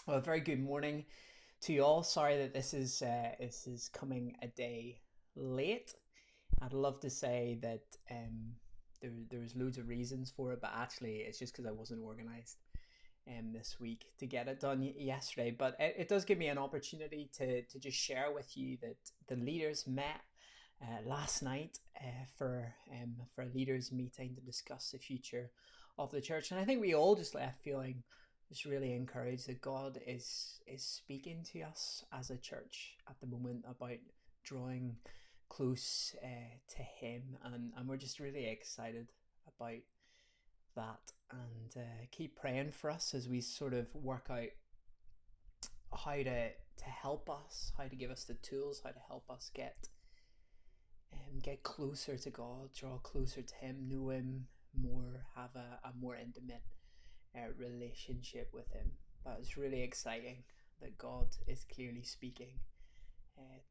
Well, a very good morning to you all. Sorry that this is coming a day late. I'd love to say that there's loads of reasons for it, but actually it's just because I wasn't organised this week to get it done yesterday. But it does give me an opportunity to just share with you that the leaders met last night for a leaders meeting to discuss the future of the church, and I think we all just left feeling just really encouraged that God is speaking to us as a church at the moment about drawing close to Him, and we're just really excited about that, and keep praying for us as we sort of work out how to help us, how to give us the tools, how to help us get closer to God, draw closer to Him, know Him more, have a more intimate relationship with Him. But it's really exciting that God is clearly speaking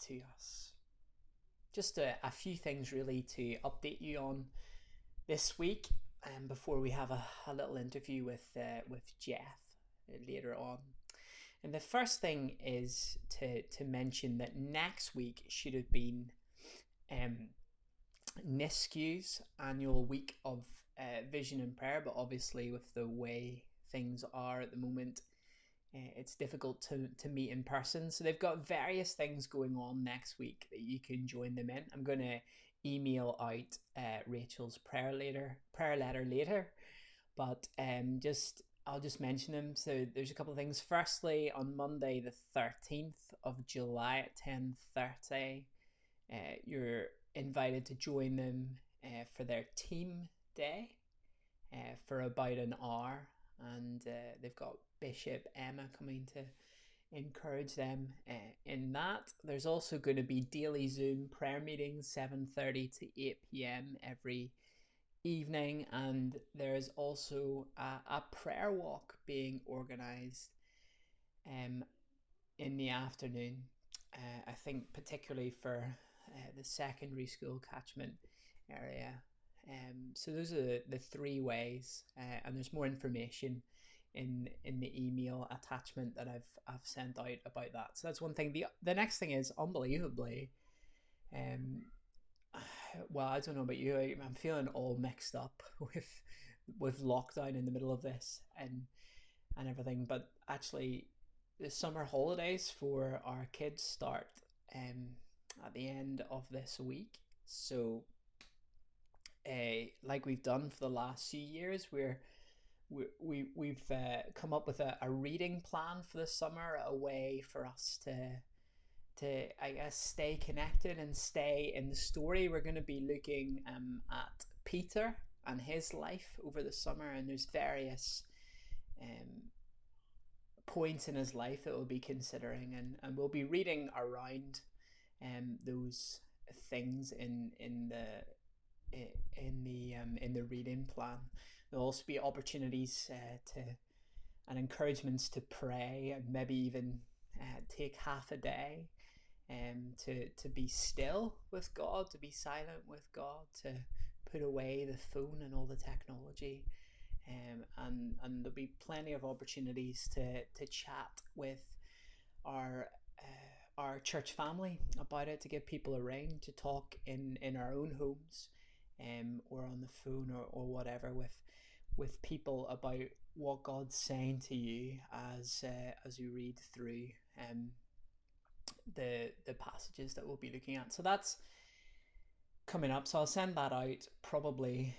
to us. Just a few things really to update you on this week, before we have a little interview with Geoff later on. And the first thing is to mention that next week should have been um, NISQ's annual week of vision and prayer, but obviously with the way things are at the moment, it's difficult to meet in person. So they've got various things going on next week that you can join them in. I'm going to email out Rachel's prayer letter later, but just I'll just mention them. So there's a couple of things. Firstly, on Monday the 13th of July at 10:30, you're invited to join them for their team day for about an hour, and they've got Bishop Emma coming to encourage them in that. There's also going to be daily Zoom prayer meetings, 7:30 to 8 p.m. every evening, and there's also a prayer walk being organized um, in the afternoon. I think particularly for the secondary school catchment area. So those are the three ways, and there's more information in the email attachment that I've sent out about that. So that's one thing. The next thing is, unbelievably, um, well, I don't know about you, I'm feeling all mixed up with lockdown in the middle of this and everything. But actually, the summer holidays for our kids start um, at the end of this week. So, like we've done for the last few years, we've come up with a reading plan for the summer, a way for us to I guess stay connected and stay in the story. We're going to be looking at Peter and his life over the summer, and there's various um, points in his life that we'll be considering, and we'll be reading around those things in the reading plan. There'll also be opportunities to and encouragements to pray, and maybe even take half a day to be still with God, to be silent with God, to put away the phone and all the technology. And there'll be plenty of opportunities to chat with our our church family about it, to give people a ring, to talk in our own homes, or on the phone, or whatever, with people about what God's saying to you as you read through the passages that we'll be looking at. So that's coming up. So I'll send that out probably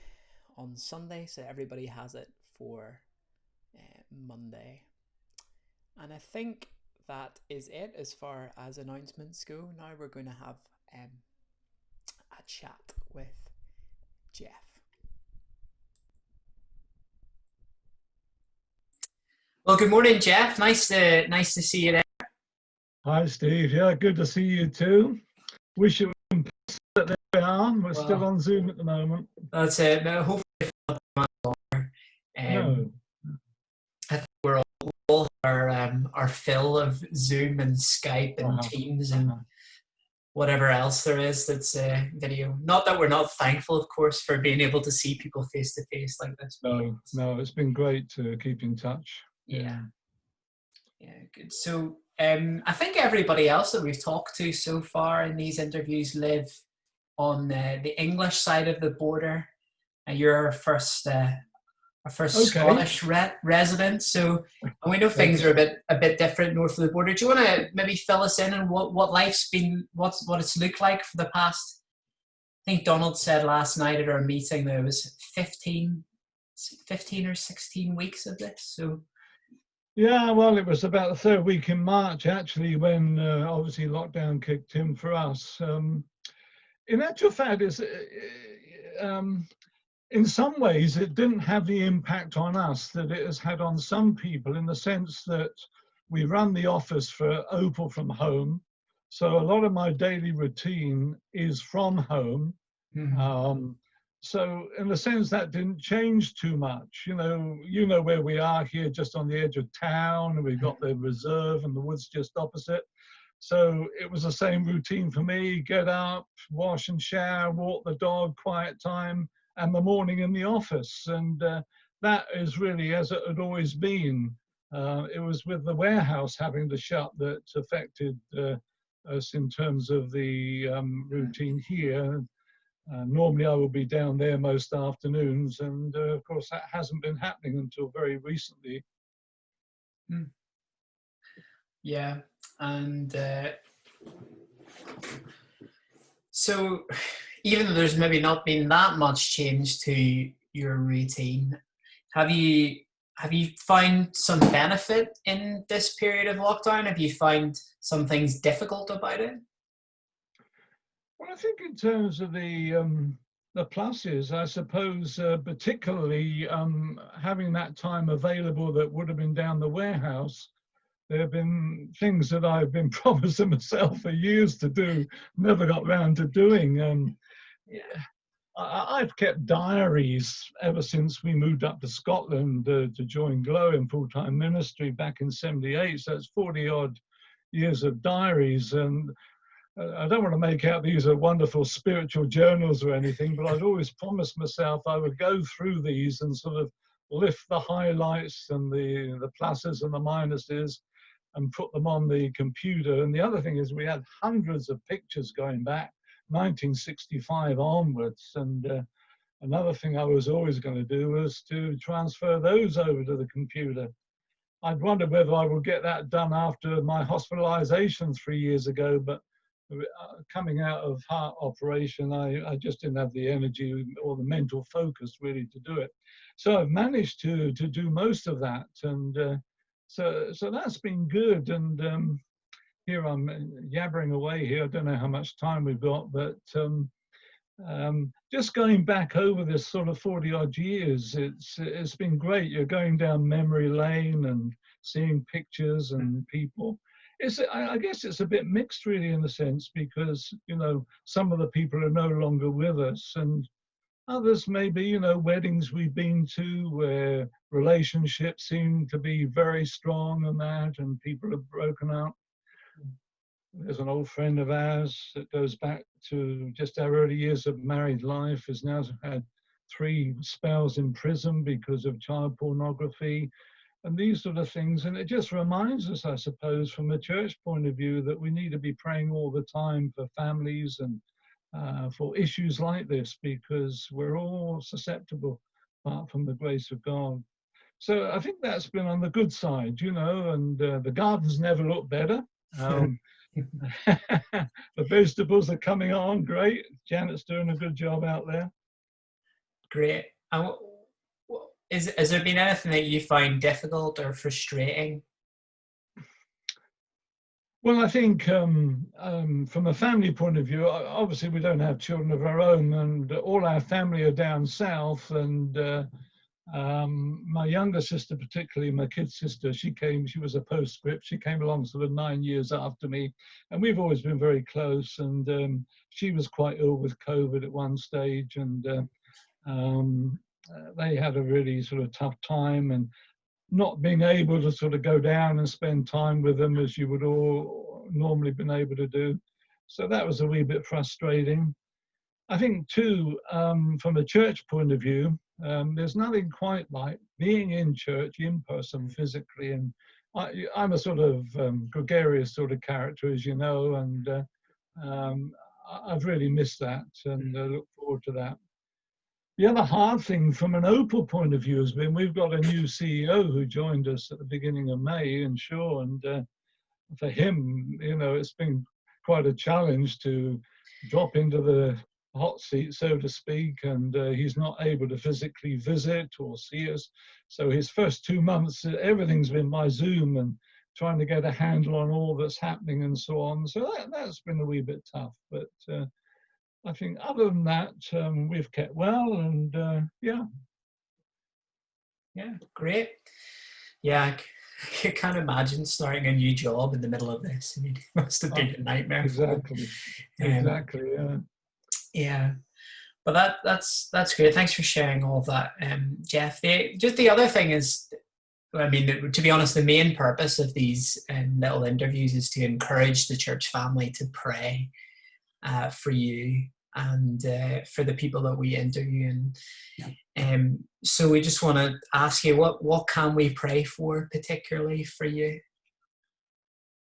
on Sunday, so everybody has it for Monday. And I think that is it as far as announcements go. Now we're going to have a chat with Geoff. Well, good morning, Geoff. Nice to see you there. Hi, Steve. Yeah, good to see you too. Wish it was in person, but there we are. We're still on Zoom at the moment. That's it. No, hopefully not much longer. No. I think we're all our fill of Zoom and Skype and Teams and whatever else there is that's video. Not that we're not thankful, of course, for being able to see people face to face like this. No, it's been great to keep in touch. Yeah. Yeah, good. So I think everybody else that we've talked to so far in these interviews live on the English side of the border. You're our first Okay. Scottish resident. So and we know things are Yes. a bit different north of the border. Do you want to maybe fill us in on what life's been, what it's looked like for the past? I think Donald said last night at our meeting there was 15 or 16 weeks of this. So Yeah, well, it was about the third week in March, actually, when obviously lockdown kicked in for us. In actual fact, um, in some ways, it didn't have the impact on us that it has had on some people, in the sense that we run the office for Opal from home. So a lot of my daily routine is from home. mm, Um, so in a sense, that didn't change too much. You know where we are here, just on the edge of town, and we've got the reserve and the woods just opposite. So it was the same routine for me: get up, wash and shower, walk the dog, quiet time, and the morning in the office. And that is really as it had always been. It was with the warehouse having to shut that affected us in terms of the routine here. Normally, I will be down there most afternoons, and of course, that hasn't been happening until very recently. mm, yeah, and so even though there's maybe not been that much change to your routine, have you have you found some benefit in this period of lockdown? Have you found some things difficult about it? Well, I think in terms of the pluses, I suppose, particularly having that time available that would have been down the warehouse. There have been things that I've been promising myself for years to do, never got round to doing. Yeah. I've kept diaries ever since we moved up to Scotland to join Glow in full-time ministry back in '78. So it's 40 odd years of diaries. And I don't want to make out these are wonderful spiritual journals or anything, but I'd always promised myself I would go through these and sort of lift the highlights and the pluses and the minuses and put them on the computer. And the other thing is we had hundreds of pictures going back 1965 onwards. And another thing I was always going to do was to transfer those over to the computer. I'd wondered whether I would get that done after my hospitalization 3 years ago, but coming out of heart operation, I just didn't have the energy or the mental focus really to do it. So I've managed to do most of that, and so that's been good. And here I'm yabbering away here. I don't know how much time we've got, but just going back over this sort of 40 odd years, it's been great. You're going down memory lane and seeing pictures and people. I guess it's a bit mixed really in a sense, because some of the people are no longer with us, and others maybe weddings we've been to where relationships seem to be very strong and that, and people have broken up. There's an old friend of ours that goes back to just our early years of married life, has now had 3 spells in prison because of child pornography and these sort of things. And it just reminds us, I suppose, from a church point of view, that we need to be praying all the time for families and for issues like this, because we're all susceptible apart from the grace of God. So I think that's been on the good side, and the gardens never look better. Um, the vegetables are coming on great. Janet's doing a good job out there. Great. And has there been anything that you find difficult or frustrating? Well, I think from a family point of view, obviously we don't have children of our own, and all our family are down south. And my younger sister, particularly my kid sister, she was a postscript. She came along sort of 9 years after me, and we've always been very close. And she was quite ill with COVID at one stage, and they had a really sort of tough time, and not being able to sort of go down and spend time with them as you would all normally been able to do. So that was a wee bit frustrating. I think too, from a church point of view, there's nothing quite like being in church in person physically, and I'm a sort of gregarious sort of character, as you know, and um, I've really missed that and look forward to that. The other hard thing from an Opal point of view has been we've got a new CEO who joined us at the beginning of May, and sure, and for him, it's been quite a challenge to drop into the hot seat, so to speak, and he's not able to physically visit or see us. So his first 2 months, everything's been by Zoom and trying to get a handle on all that's happening and so on. So that's been a wee bit tough. But I think other than that, we've kept well, and yeah. Yeah, great. Yeah, I can't imagine starting a new job in the middle of this. I mean, it must have been a nightmare for them. Exactly. Um, Exactly. Yeah. yeah, but that's great. Thanks for sharing all of that, Geoff. Just the other thing is, I mean, to be honest, the main purpose of these little interviews is to encourage the church family to pray for you and for the people that we interview. And so we just want to ask you, what can we pray for, particularly for you?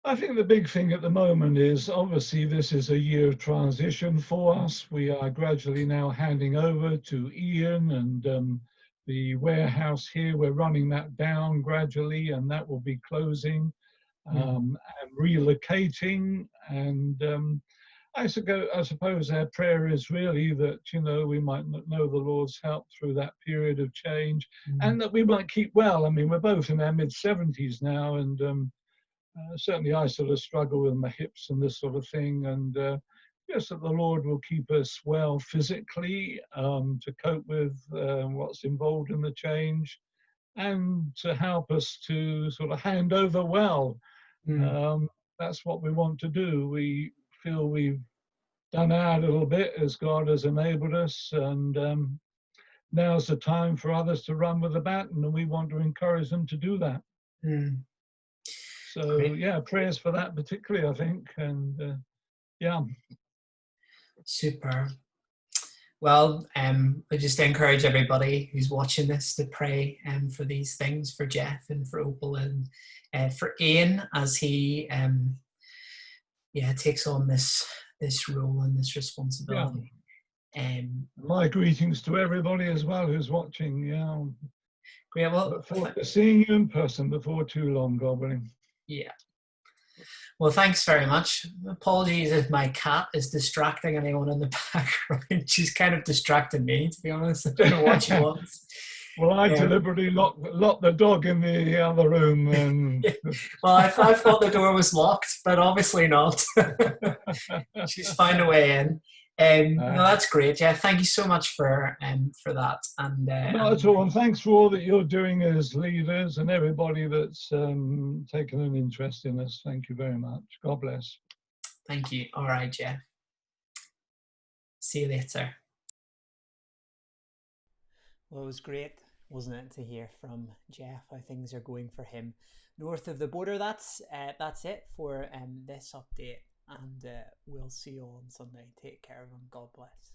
I think the big thing at the moment is obviously this is a year of transition for us. We are gradually now handing over to Ian and the warehouse here. We're running that down gradually, and that will be closing and relocating. And I suppose our prayer is really that, we might know the Lord's help through that period of change and that we might keep well. I mean, we're both in our mid-70s now, and certainly I sort of struggle with my hips and this sort of thing. And yes, that the Lord will keep us well physically to cope with what's involved in the change and to help us to sort of hand over well. That's what we want to do. We feel we've done our little bit as God has enabled us, and now's the time for others to run with the baton, and we want to encourage them to do that. So Great. yeah, prayers for that particularly, I think, and yeah. Super. Well, I just encourage everybody who's watching this to pray for these things, for Geoff and for Opal and for Ian as he takes on this role and this responsibility. My greetings to everybody as well who's watching. Yeah. Great. Well, look forward to seeing you in person before too long, God willing. Yeah. Well, thanks very much. Apologies if my cat is distracting anyone in the background. She's kind of distracted me, to be honest. I don't know what she wants. Well, I deliberately locked the dog in the other room. And well, I thought the door was locked, but obviously not. She's found a way in. No, that's great, Geoff. Thank you so much for that. And not at all. And thanks for all that you're doing as leaders and everybody that's taken an interest in us. Thank you very much. God bless. Thank you. All right, Geoff. See you later. Well, it was great, wasn't it, to hear from Geoff how things are going for him north of the border. That's it for this update, and we'll see you all on Sunday. Take care, everyone. God bless.